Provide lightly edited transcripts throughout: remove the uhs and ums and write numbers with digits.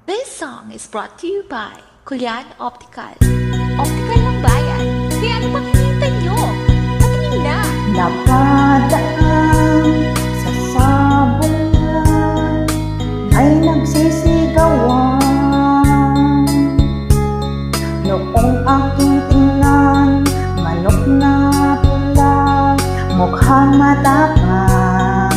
This song is brought to you by Kulyan Optical. Optical ng bayan. Kaya ano pang hinihintay nyo? Patingin na! Napadaan sa sabungan ay nagsisigawan. Noong aking tingnan, manok na pula, mukhang matapang.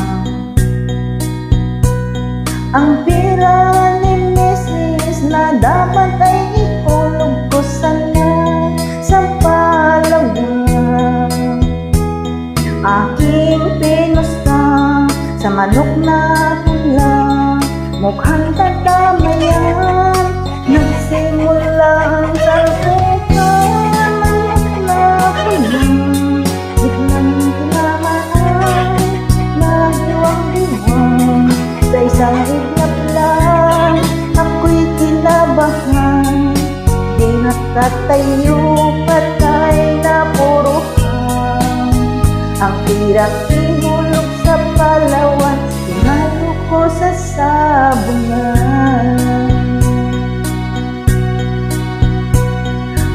Ang pira ni Mrs. na dapat ay ihulog ko sana sa palawan. Aking pinusta sa manok na pula, mukhang tatamayan. Nagsimulang salpukan, manok na pula, biglang tinamaan, nahiwang-hiwang. Sa isang iglap lang, ako'y kinabahan. Di nakatayo, patay na puruhan. Ang pirang ihulog sa palawan, tinalo ko sa sabungan.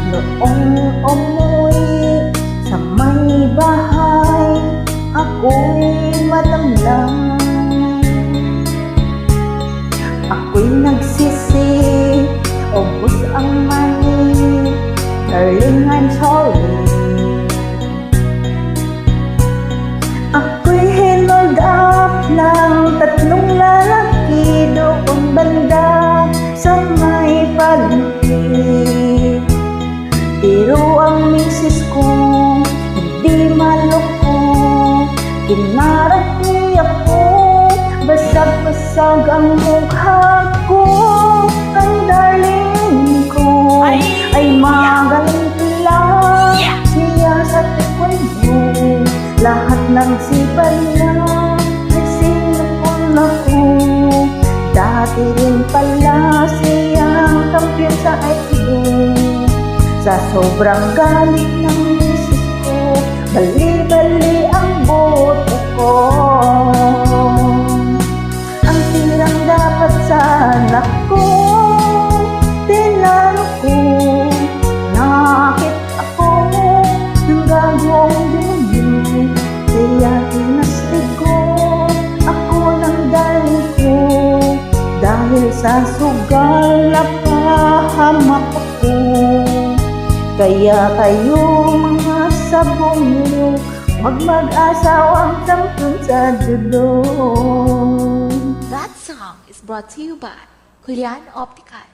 Noong umuwi sa may bahay, ako'y matamlay. Ako'y nagsisi, ubos ang money. Darling, I'm sorry. Ako'y hinold up ng tatlong lalaki doon banda sa may palengke. Pero ang misis ko hindi maloko, kinarat niya ko, basag-basag ang mukha ko. Ang darling ko ay magaling lang, siya sa taekwondo. Lahat ng sipa niya ay sinupon ako. Dati rin pala siyang kampiyon sa Aikido. Sa sobrang galit ng misis ko, bali-bali ang boto ko. Ang tirang dapat sana ko, tinalo ko. Nakakit ako ng gagawang dinigin, kaya tinastig ko ako ng galing ko. Dahil sa sugal napahamak ako. Kaya kayo mga sabongero, huwag mag-asawang sampun sa judo. That song is brought to you by Kulyan Optical.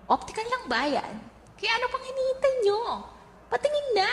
Optical ng bayan. Kaya ano pang hinihintay nyo? Patingin na!